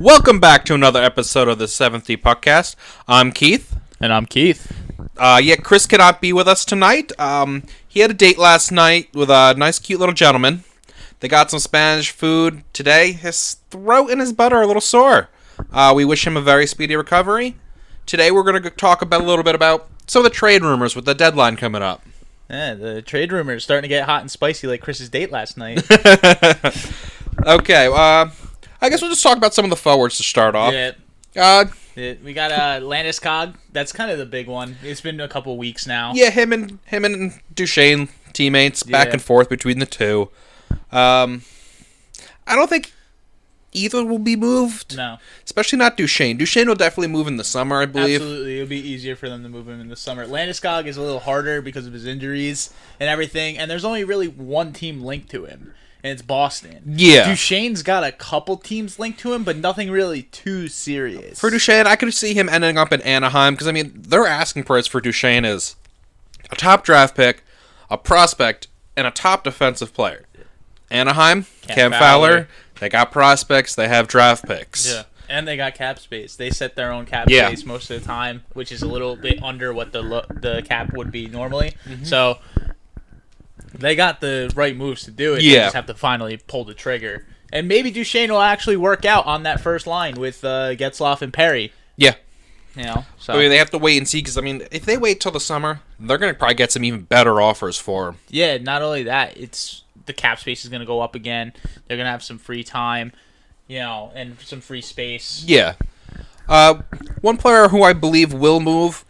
Welcome back to another episode of the 7th Podcast. I'm Keith. And I'm Keith. Chris cannot be with us tonight. He had a date last night with a nice, cute little gentleman. They got some Spanish food today. His throat and his butt are a little sore. We wish him a very speedy recovery. Today we're going to talk a little bit about some of the trade rumors with the deadline coming up. Yeah, the trade rumors starting to get hot and spicy like Chris's date last night. Okay, I guess we'll just talk about some of the forwards to start off. Yeah. We got Landeskog. That's kind of the big one. It's been a couple weeks now. Yeah, him and Duchesne teammates back and forth between the two. I don't think either will be moved. No. Especially not Duchesne. Duchesne will definitely move in the summer, I believe. Absolutely. It'll be easier for them to move him in the summer. Landeskog is a little harder because of his injuries and everything, and there's only really one team linked to him, and it's Boston. Yeah. Duchesne's got a couple teams linked to him, but nothing really too serious. For Duchesne, I could see him ending up in Anaheim, because, their asking price for Duchesne is a top draft pick, a prospect, and a top defensive player. Anaheim, Cam Fowler. They got prospects. They have draft picks. Yeah, and they got cap space. They set their own cap space most of the time, which is a little bit under what the cap would be normally. Mm-hmm. So they got the right moves to do it. Yeah. They just have to finally pull the trigger. And maybe Duchesne will actually work out on that first line with Getzlaf and Perry. Yeah. So they have to wait and see, because, if they wait till the summer, they're going to probably get some even better offers for him. Yeah, not only that, it's the cap space is going to go up again. They're going to have some free time, and some free space. Yeah. One player who I believe will move,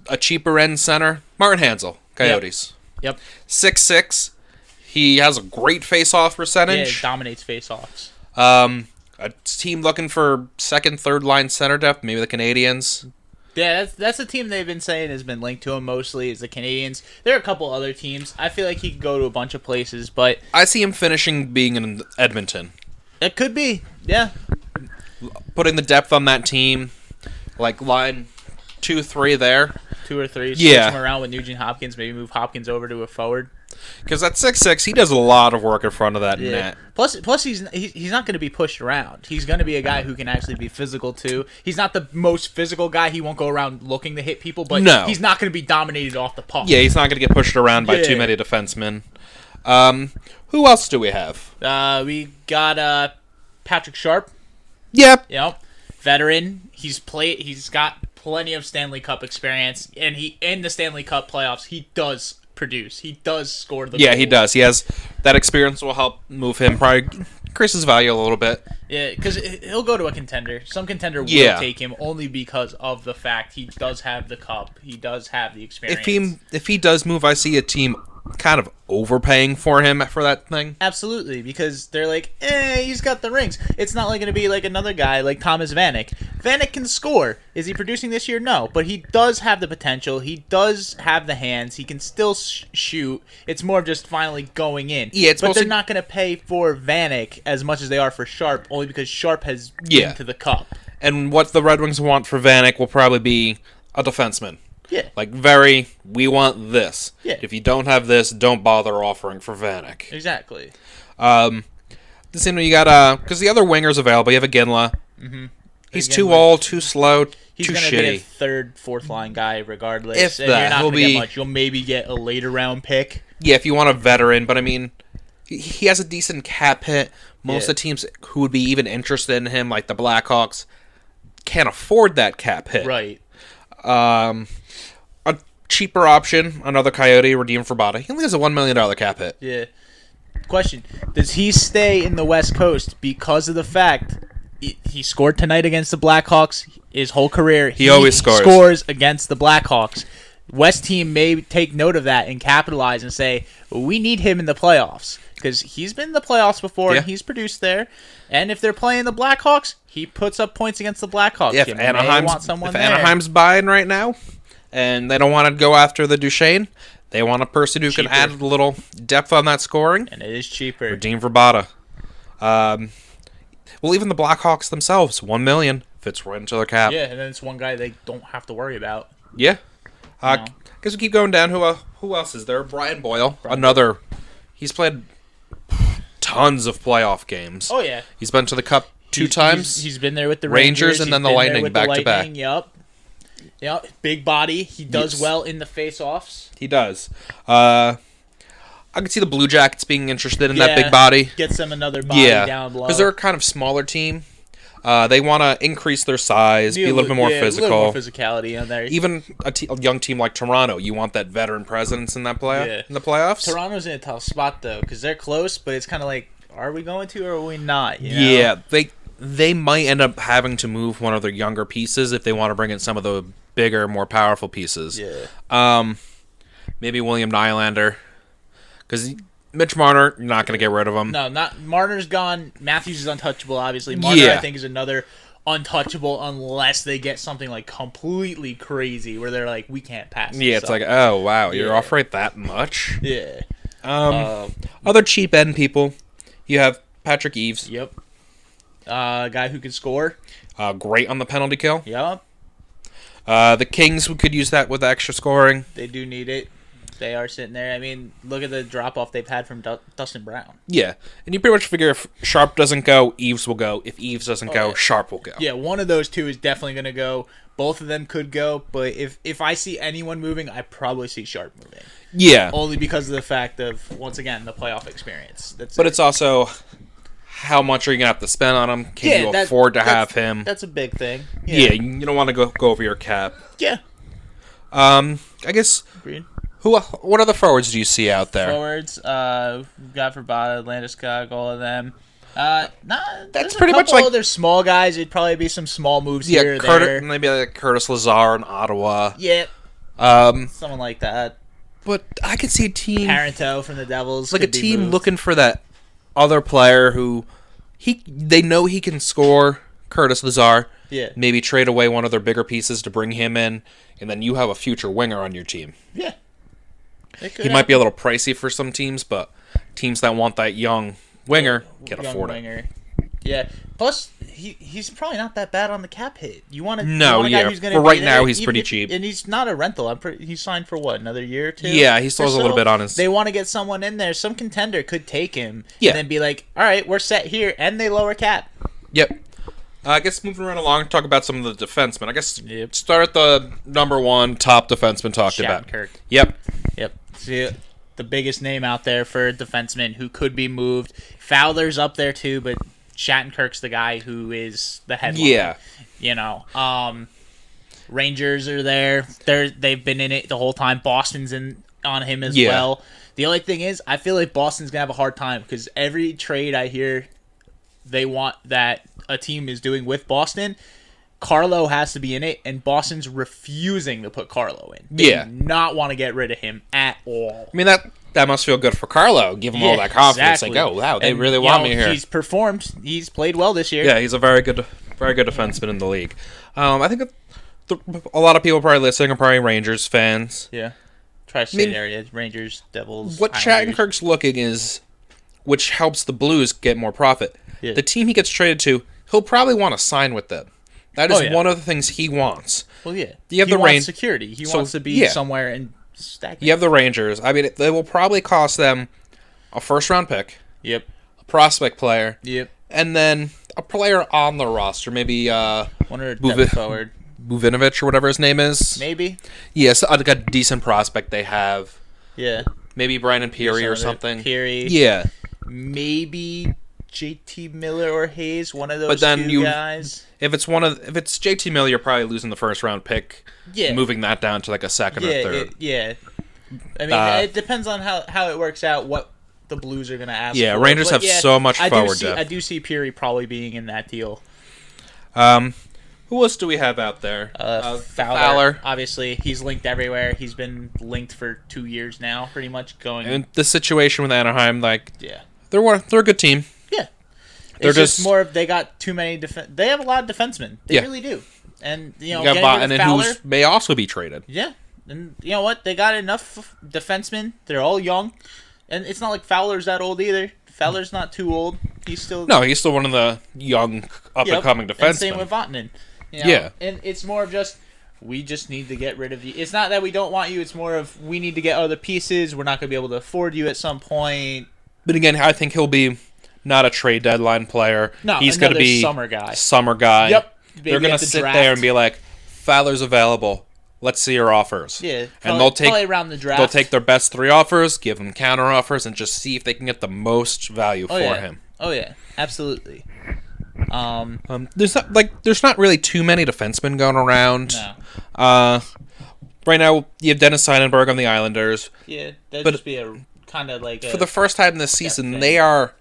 a cheaper end center, Martin Hansel, Coyotes. Yep. 6'6". He has a great face-off percentage. Yeah, dominates face-offs. A team looking for second, third line center depth, maybe the Canadiens. Yeah, that's the team they've been saying has been linked to him mostly, is the Canadiens. There are a couple other teams. I feel like he could go to a bunch of places, but I see him finishing being in Edmonton. It could be, yeah. Putting the depth on that team, like line 2, 3 there. 2 or 3. Yeah. Switch him around with Nugent Hopkins. Maybe move Hopkins over to a forward. Because at 6'6", he does a lot of work in front of that net. Plus he's not going to be pushed around. He's going to be a guy who can actually be physical too. He's not the most physical guy. He won't go around looking to hit people, but he's not going to be dominated off the puck. Yeah, he's not going to get pushed around by too many defensemen. Who else do we have? We got Patrick Sharp. Yep. Veteran. He's got plenty of Stanley Cup experience, and in the Stanley Cup playoffs, he does produce. He does score the goals. He does. He has that experience will help move him, probably increase his value a little bit. Yeah, because he'll go to a contender. Some contender will take him only because of the fact he does have the cup. He does have the experience. If he does move, I see a team kind of overpaying for him for that thing. Absolutely, because they're like, he's got the rings. It's not like going to be like another guy like Thomas Vanek. Vanek can score. Is he producing this year? No, but he does have the potential. He does have the hands. He can still shoot. It's more of just finally going in. Yeah, but they're not going to pay for Vanek as much as they are for Sharp, only because Sharp has been to the cup. And what the Red Wings want for Vanek will probably be a defenseman. Yeah. We want this. Yeah. If you don't have this, don't bother offering for Vanek. Exactly. The same way you got, because the other winger's available. You have a Ginla. Mm-hmm. He's too old, too slow, he's too gonna shitty. Be a third, fourth line guy regardless. If and that, you're not he'll gonna be get much. You'll maybe get a later round pick. Yeah, if you want a veteran, but he has a decent cap hit. Most of the teams who would be even interested in him, like the Blackhawks, can't afford that cap hit. Right. A cheaper option, another Coyote redeemed for Bada. He only has a $1 million cap hit. Yeah. Question: does he stay in the West Coast because of the fact he scored tonight against the Blackhawks? His whole career, he always scores against the Blackhawks. West team may take note of that and capitalize and say, we need him in the playoffs. Because he's been in the playoffs before and he's produced there. And if they're playing the Blackhawks, he puts up points against the Blackhawks. If Anaheim's buying right now and they don't want to go after the Duchesne, they want a person who can add a little depth on that scoring. And it is cheaper. Redeem Verbata. Even the Blackhawks themselves, $1 million fits right into their cap. Yeah, and then it's one guy they don't have to worry about. Yeah. Guess we keep going down. Who else is there? Brian Boyle. He's played tons of playoff games. Oh, yeah. He's been to the Cup two times. He's been there with the Rangers and then the Lightning back to back. Yep. Big body. He does well in the face-offs. He does. I can see the Blue Jackets being interested in that big body. Get them another body down below. Because they're a kind of smaller team. They want to increase their size, be a little bit more physical. A little more physicality in there. Even a young team like Toronto, you want that veteran presence in that in the playoffs. Toronto's in a tough spot though, because they're close, but it's kind of like, are we going to or are we not? You know? Yeah, they might end up having to move one of their younger pieces if they want to bring in some of the bigger, more powerful pieces. Yeah. Maybe William Nylander, because Mitch Marner, you're not going to get rid of him. No, Marner's gone. Matthews is untouchable, obviously. Marner, I think, is another untouchable unless they get something like completely crazy where they're like, we can't pass this it's up. like, oh, wow, you're off right that much? Yeah. Other cheap end people, you have Patrick Eaves. Yep. Guy who can score. Great on the penalty kill. Yep. The Kings could use that with extra scoring. They do need it. They are sitting there. I mean, look at the drop-off they've had from Dustin Brown. Yeah, and you pretty much figure if Sharp doesn't go, Eaves will go. If Eaves doesn't go, Sharp will go. Yeah, one of those two is definitely going to go. Both of them could go, but if I see anyone moving, I probably see Sharp moving. Yeah. Only because of the fact of, once again, the playoff experience. It's also, how much are you going to have to spend on him? Can you afford to have him? That's a big thing. Yeah, you don't want to go over your cap. Yeah. I guess... Agreed. What other forwards do you see out there? Forwards, we've got Verbata, Landeskog, all of them. That's pretty much like other small guys. It'd probably be some small moves here or there. Maybe like Curtis Lazar in Ottawa. Yeah. Someone like that. But I could see a team... Parenteau from the Devils. Like a team looking for that other player who... They know he can score, Curtis Lazar. Yeah. Maybe trade away one of their bigger pieces to bring him in, and then you have a future winger on your team. Yeah. He might be a little pricey for some teams, but teams that want that young winger can afford it. Yeah. Plus, he's probably not that bad on the cap hit. You want a guy who's going to for right now, he's pretty cheap. And he's not a rental. He's signed for what, another year or two? Yeah, he still has a little bit on his... They want to get someone in there. Some contender could take him and then be like, all right, we're set here, and they lower cap. Yep. I guess moving right along, talk about some of the defensemen. I guess start at the number one top defenseman talked about. Shattenkirk. Yep. See, the biggest name out there for a defenseman who could be moved. Fowler's up there too, but Shattenkirk's the guy who is the headline. Yeah. You know, Rangers are there. They've been in it the whole time. Boston's on him as well. The only thing is, I feel like Boston's gonna have a hard time because every trade I hear they want that a team is doing with Boston, Carlo has to be in it, and Boston's refusing to put Carlo in. They do not want to get rid of him at all. I mean, that must feel good for Carlo. Give him all that confidence. Exactly. Like, oh, wow, they really want me here. He's performed. He's played well this year. Yeah, he's a very good defenseman in the league. I think a lot of people probably listening are probably Rangers fans. Yeah. Tri-state area, Rangers, Devils. What Shattenkirk's looking is, which helps the Blues get more profit. Yeah. The team he gets traded to, he'll probably want to sign with them. That is one of the things he wants. Well, yeah. You have he wants security. He wants to be somewhere and stagnant. You have the Rangers. I mean, they will probably cost them a first-round pick. Yep. A prospect player. Yep. And then a player on the roster. Maybe one or a forward. Buvinovich or whatever his name is. Maybe. Yes, like a decent prospect they have. Yeah. Maybe Brandon Peary or something. Peary. Yeah. Maybe JT Miller or Hayes, one of those two guys. If it's JT Miller, you're probably losing the first round pick. Yeah. Moving that down to like a second or third. I mean, it depends on how it works out, what the Blues are going to ask for. Rangers have so much forward depth. I do see Peary probably being in that deal. Who else do we have out there? Fowler. Obviously, he's linked everywhere. He's been linked for 2 years now, pretty much going. And the situation with Anaheim, they're a good team. Yeah, it's just more of they got too many. They have a lot of defensemen. They really do. And you got getting rid of Fowler, who may also be traded. Yeah, and you know what? They got enough defensemen. They're all young, and it's not like Fowler's that old either. Fowler's not too old. He's still one of the young up and coming defensemen. And same with Vatanen. You know? And it's more of just, we just need to get rid of you. It's not that we don't want you. It's more of, we need to get other pieces. We're not going to be able to afford you at some point. But again, I think he'll be not a trade deadline player. No, he's going to another be summer guy. Yep. They're going to sit there and be like, Fowler's available. Let's see your offers. Yeah, and they'll take around the draft. They'll take their best 3 offers, give him counter offers, and just see if they can get the most value for him. Oh yeah, absolutely. There's not really too many defensemen going around. No. Right now you have Dennis Seidenberg on the Islanders. Yeah, that'd just be a kind of like for the first time this season they are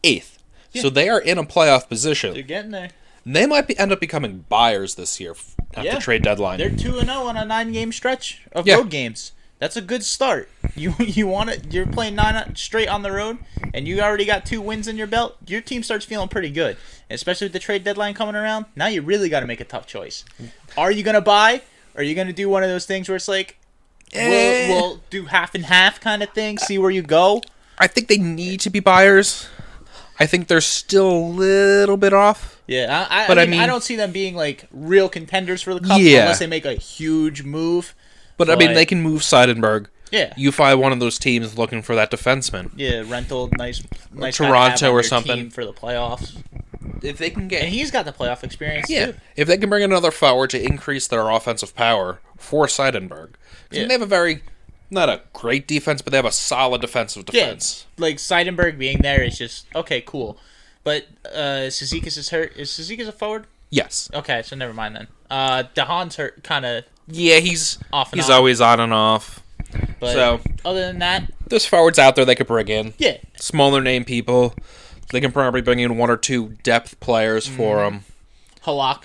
8th, so they are in a playoff position. They're getting there. They might end up becoming buyers this year at the trade deadline. They're 2-0 on a 9-game stretch of road games. That's a good start. You want it? You're playing 9 straight on the road, and you already got 2 wins in your belt. Your team starts feeling pretty good, and especially with the trade deadline coming around. Now you really got to make a tough choice. Are you gonna buy? Or are you gonna do one of those things where it's like, we'll do half and half kind of thing? See where you go. I think they need to be buyers. I think they're still a little bit off. Yeah, I mean, I don't see them being like real contenders for the cup unless they make a huge move. But I mean, they can move Seidenberg. Yeah, you find one of those teams looking for that defenseman. Yeah, rental, nice Toronto or something team for the playoffs. If they can get, and he's got the playoff experience too. If they can bring another forward to increase their offensive power for Seidenberg, they have a very, not a great defense, but they have a solid defensive defense. Yeah, like Seidenberg being there is just okay, cool. But Cizikas is hurt. Is Cizikas a forward? Yes. Okay, so never mind then. DeHaan's hurt, kind of. Yeah, he's off. And he's on. Always on and off. But so other than that, there's forwards out there they could bring in. Yeah, smaller name people. They can probably bring in 1 or 2 depth players for them. Halak.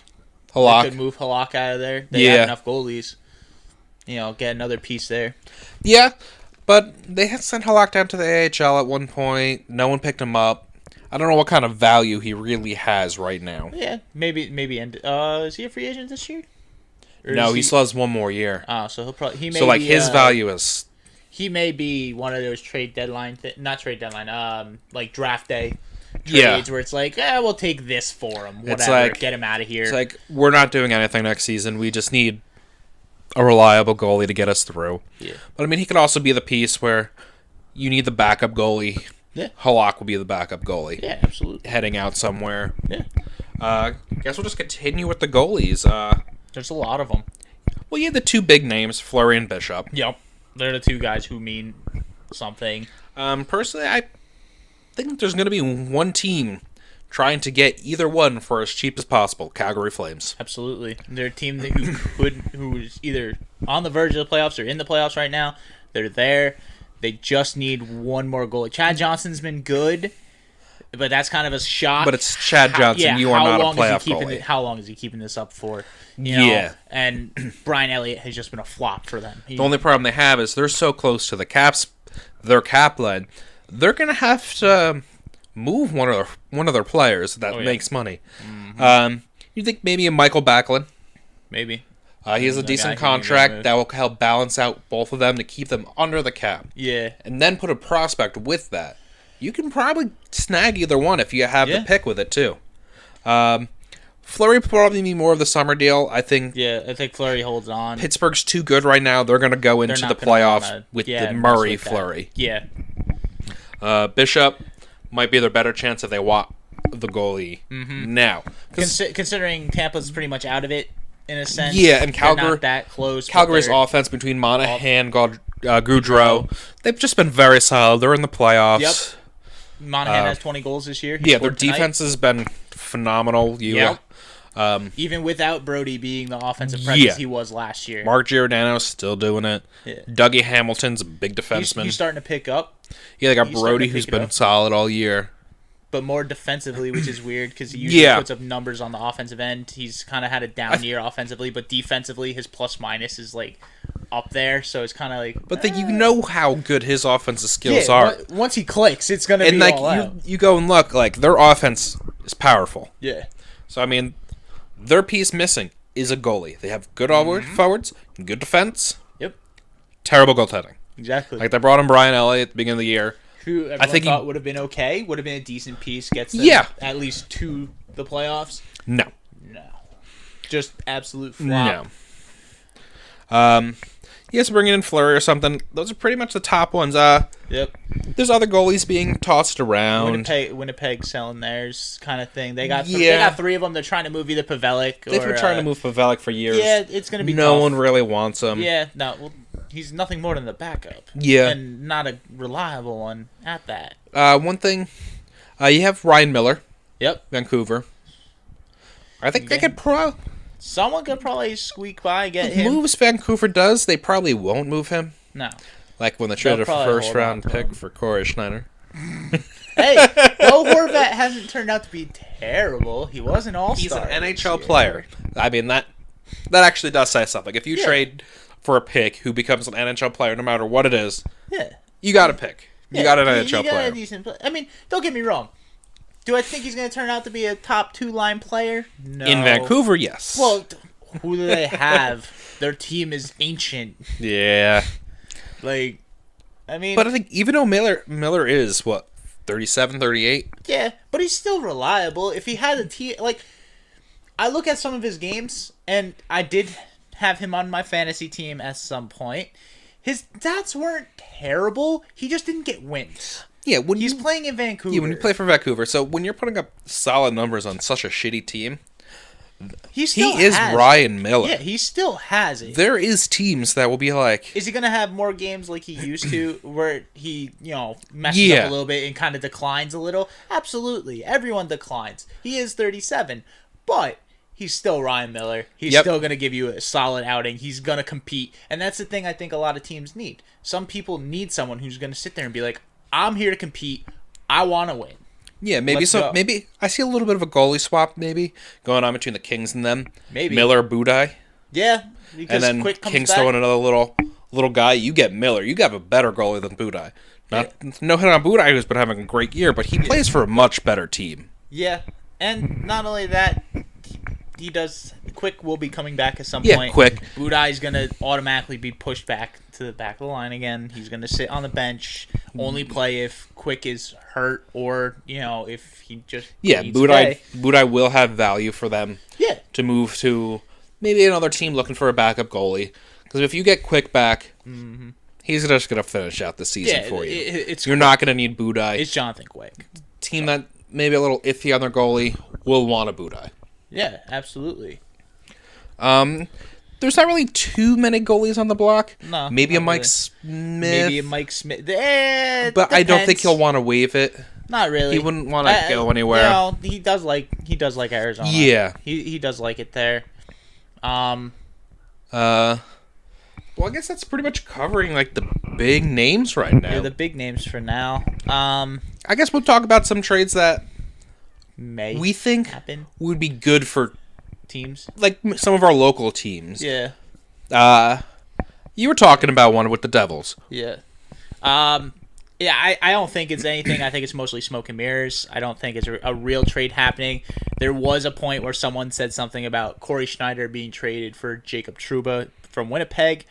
They could move Halak out of there. They have enough goalies. Get another piece there. Yeah, but they had sent Halak down to the AHL at one point. No one picked him up. I don't know what kind of value he really has right now. Yeah, maybe. Is he a free agent this year? No, he still has 1 more year. So he'll probably his value is. He may be one of those trade deadline, not trade deadline, like draft day trades where it's like, we'll take this for him, whatever, get him out of here. It's like, we're not doing anything next season. We just need a reliable goalie to get us through. Yeah. But I mean, he could also be the piece where you need the backup goalie. Yeah. Halak will be the backup goalie. Yeah, absolutely. Heading out somewhere. Yeah. Guess we'll just continue with the goalies. There's a lot of them. Well, you have the 2 big names, Fleury and Bishop. Yep. They're the 2 guys who mean something. Personally, I think there's going to be one team trying to get either one for as cheap as possible. Calgary Flames. Absolutely. They're a team who's either on the verge of the playoffs or in the playoffs right now. They're there. They just need one more goalie. Chad Johnson's been good, but that's kind of a shock. But it's Chad Johnson. You are not a playoff goalie. How long is he keeping this up for? You know? And Brian Elliott has just been a flop for them. The only problem they have is they're so close to their cap line. They're going to have to move one of their players that makes money. Mm-hmm. You think maybe a Michael Backlund? Maybe. He has a decent contract that will help balance out both of them to keep them under the cap. Yeah. And then put a prospect with that. You can probably snag either one if you have the pick with it, too. Fleury probably be more of the summer deal, I think. Yeah, I think Fleury holds on. Pittsburgh's too good right now. They're going to go into the playoffs with the Murray Fleury. Yeah. Bishop might be their better chance if they want the goalie now. Considering Tampa's pretty much out of it, in a sense. Yeah, and Calgary, they're not that close. Calgary's offense between Monahan, Gaudreau, they've just been very solid. They're in the playoffs. Yep. Monahan has 20 goals this year. Their defense has been phenomenal. Even without Brody being the offensive presence he was last year. Mark Giordano's still doing it. Yeah. Dougie Hamilton's a big defenseman. He's starting to pick up. Yeah, they got Brody, who's been solid all year. But more defensively, which is weird because he usually puts up numbers on the offensive end. He's kind of had a down year offensively, but defensively, his plus-minus is like up there, so it's kind of like... But you know how good his offensive skills are. Once he clicks, it's going to be all out. You go and look, their offense is powerful. Yeah. So, I mean, their piece missing is a goalie. They have good forwards, good defense. Yep. Terrible goaltending. Exactly. They brought in Brian Elliott at the beginning of the year. Who everyone thought would have been okay, would have been a decent piece, gets them at least to the playoffs. No. Just absolute flop. No. he has to bring in Fleury or something. Those are pretty much the top ones. Yep. There's other goalies being tossed around. Winnipeg selling theirs kind of thing. They got three of them. They're trying to move either Pavelec or... They've been trying to move Pavelec for years. Yeah, it's going to be No tough. one really wants him. Yeah, no. Well, he's nothing more than the backup. Yeah. And not a reliable one at that. One thing, you have Ryan Miller. Yep. Vancouver. I think they could Someone could probably squeak by, get him. moves Vancouver does, they probably won't move him. No. Like when they traded a probably first hold round on to pick him. for Corey Schneider. Hey, Bo Horvat hasn't turned out to be terrible. He was an all-star. He's an this NHL year. player. I mean, that actually does say something. If you trade for a pick who becomes an NHL player, no matter what it is, Yeah. you got a pick. You got an NHL you got player. A decent I mean, don't get me wrong. Do I think he's going to turn out to be a top 2-line player? No. In Vancouver, yes. Well, who do they have? Their team is ancient. Yeah. Like, I mean... But I think even though Miller is, 37, 38? Yeah, but he's still reliable. If he had a team... Like, I look at some of his games, and I did have him on my fantasy team at some point. His stats weren't terrible. He just didn't get wins. Yeah, He's playing in Vancouver. Yeah, when you play for Vancouver. So when you're putting up solid numbers on such a shitty team, he is Ryan Miller. Yeah, he still has it. There is teams that will be like... Is he going to have more games like he used to where he, messes up a little bit and kind of declines a little? Absolutely. Everyone declines. He is 37, but he's still Ryan Miller. He's still going to give you a solid outing. He's going to compete. And that's the thing I think a lot of teams need. Some people need someone who's going to sit there and be like, I'm here to compete. I want to win. Yeah, maybe maybe I see a little bit of a goalie swap maybe going on between the Kings and them. Maybe Miller, Budai. Yeah, because and then Quick comes Kings back. throwing another little guy. You get Miller. You have a better goalie than Budai. No hit on Budai, who's been having a great year, but he plays for a much better team. Yeah, and not only that, he does. Quick will be coming back at some Yeah, point. Quick. Budai is going to automatically be pushed back to the back of the line again. He's going to sit on the bench, only play if Quick is hurt or, if he just needs to play. Budai will have value for them to move to maybe another team looking for a backup goalie. Because if you get Quick back, he's just going to finish out the season for you. You're not going to need Budai. It's Jonathan Quick. Team that maybe a little iffy on their goalie will want a Budai. Yeah, absolutely. There's not really too many goalies on the block. No, maybe a not Mike really. Smith. Maybe a Mike Smith. But I don't think he'll want to waive it. Not really. He wouldn't want to go anywhere. He does like Arizona. Yeah. He does like it there. Well, I guess that's pretty much covering like the big names right now. Yeah, the big names for now. I guess we'll talk about some trades that we think happen. Would be good for Teams. like some of our local teams. Yeah. You were talking about one with the Devils. Yeah. I don't think it's anything. I think it's mostly smoke and mirrors. I don't think it's a real trade happening. There was a point where someone said something about Corey Schneider being traded for Jacob Trouba from Winnipeg.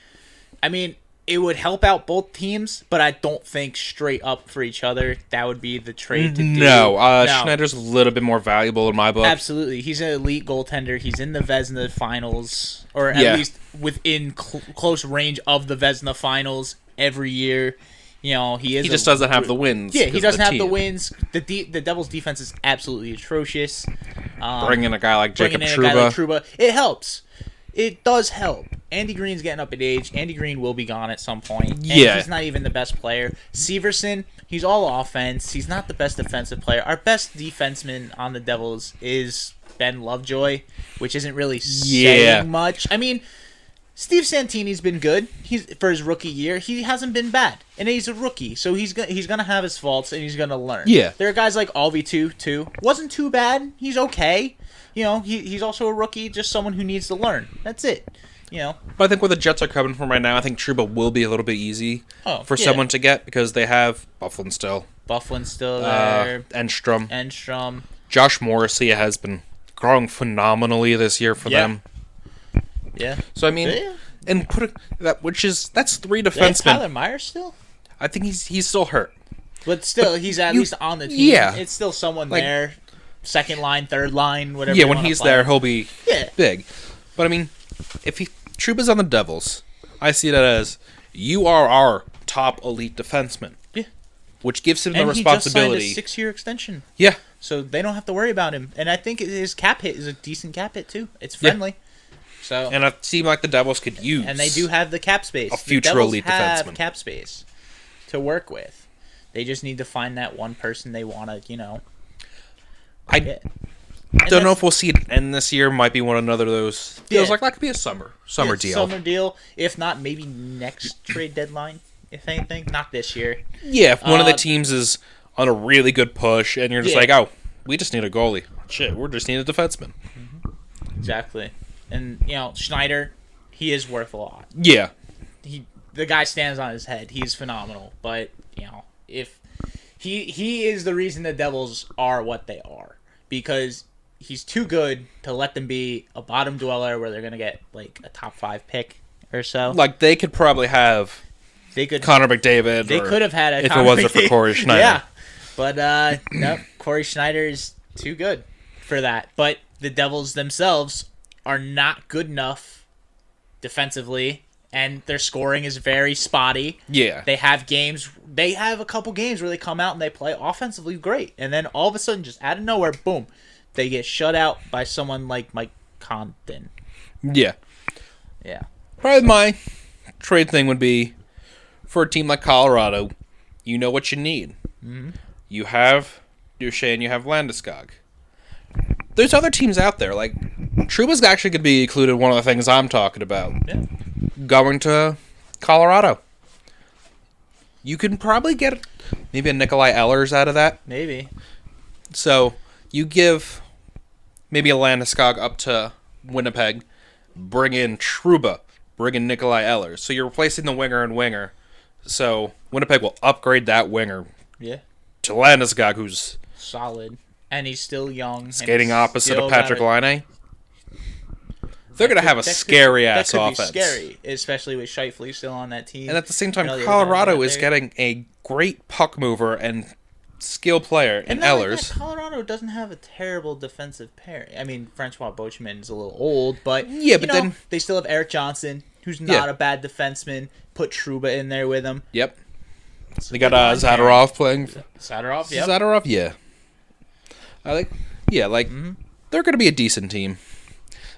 I mean, it would help out both teams, but I don't think straight up for each other that would be the trade to do. No, Schneider's a little bit more valuable in my book. Absolutely. He's an elite goaltender. He's in the Vezina finals, or at least within close range of the Vezina finals every year. He just doesn't have the wins. Yeah, he doesn't have the wins. The Devils' defense is absolutely atrocious. Bringing in a guy like Jacob Trouba. It helps. It does help. Andy Green's getting up in age. Andy Green will be gone at some point. And he's not even the best player. Severson, he's all offense. He's not the best defensive player. Our best defenseman on the Devils is Ben Lovejoy, which isn't really saying much. I mean, Steve Santini's been good. For his rookie year, he hasn't been bad, and he's a rookie, so he's gonna have his faults and he's gonna learn. Yeah, there are guys like Alvi too. Wasn't too bad. He's okay. He's also a rookie, just someone who needs to learn. That's it. But I think where the Jets are coming from right now, I think Trouba will be a little bit easy for someone to get because they have Bufflin still. Bufflin's still there. Enstrom. Josh Morrissey has been growing phenomenally this year for them. Yeah. So I mean, and that's three defensemen. Tyler Myers still? I think he's still hurt, but still he's at least on the team. Yeah, it's still someone there. Second line, third line, whatever. Yeah, when he's there, he'll be big. But I mean, if Trouba's on the Devils, I see that as you are our top elite defenseman. Yeah. Which gives him the And responsibility. he just signed a 6-year extension. Yeah. So they don't have to worry about him. And I think his cap hit is a decent cap hit, too. It's friendly. So, and it seemed like the Devils could use. and they do have the cap space. A future the Devils elite have defenseman. cap space to work with. They just need to find that one person they want to, I get. don't know if we'll see it end this year. Might be one another of those. Feels Yeah. like that could be a summer deal. Summer deal. If not, maybe next trade deadline, if anything. Not this year. Yeah, if one of the teams is on a really good push and you're just Yeah. like, oh, we just need a goalie. Shit, we're just need a defenseman. Exactly. And, Schneider, he is worth a lot. Yeah. The guy stands on his head. He's phenomenal. But, if he is the reason the Devils are what they are. Because he's too good to let them be a bottom dweller where they're going to get, like, a top 5 pick or so. Like, they could probably have Connor McDavid. They could have had a if Connor it wasn't McDavid. for Corey Schneider. Yeah. But, no, Corey Schneider is too good for that. But the Devils themselves are not good enough defensively, and their scoring is very spotty. Yeah. They have a couple games where they come out and they play offensively great, and then all of a sudden, just out of nowhere, boom, they get shut out by someone like Mike Condon. Yeah. Yeah. Probably my trade thing would be for a team like Colorado, you know what you need. Mm-hmm. You have Duchesne, you have Landeskog. There's other teams out there. Like, Trouba's actually going to be included in one of the things I'm talking about. Yeah. Going to Colorado. You can probably get maybe a Nikolai Ehlers out of that. Maybe. So, you give maybe a Landeskog up to Winnipeg, bring in Trouba, bring in Nikolai Ehlers. So, you're replacing the winger and winger. So, Winnipeg will upgrade that winger Yeah. to Landeskog, who's Solid. And he's still young. skating opposite of Patrick Laine. They're going to have a scary-ass offense. That could be scary, especially with Scheifele still on that team. And at the same time, the other Colorado guys is out getting a great puck mover and skill player in not only Ehlers. that, Colorado doesn't have a terrible defensive pair. I mean, Francois Beauchemin is a little old, but then they still have Eric Johnson, who's not a bad defenseman. Put Trouba in there with him. Yep. They got Zadorov playing. Zadorov, yep. Zadorov, yeah. They're going to be a decent team.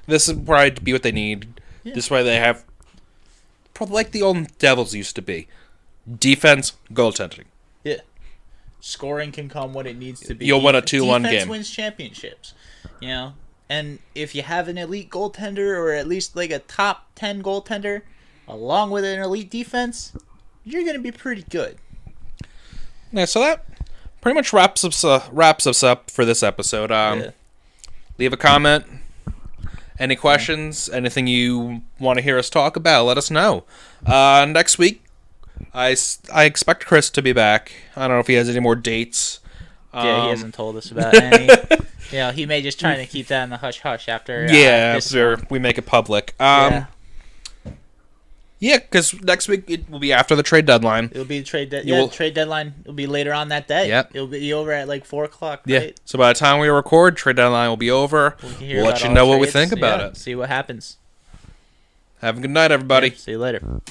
This is probably to be what they need. Yeah. This way they have, probably like the old Devils used to be. Defense, goaltending. Yeah. Scoring can come when it needs to be. You'll win a 2-1 Defense game. wins championships. And if you have an elite goaltender or at least like a top 10 goaltender along with an elite defense, you're going to be pretty good. Yeah, so that pretty much wraps us up for this episode. Leave a comment. Any questions? Anything you want to hear us talk about? Let us know. Next week, I expect Chris to be back. I don't know if he has any more dates. He hasn't told us about any. He may just try to keep that in the hush hush after. After we make it public. Yeah, because next week it will be after the trade deadline. It'll be trade deadline will be later on that day. Yep. It'll be over at like 4:00. Right? Yeah. So by the time we record, trade deadline will be over. We'll let you know what we think about it. See what happens. Have a good night, everybody. See you later.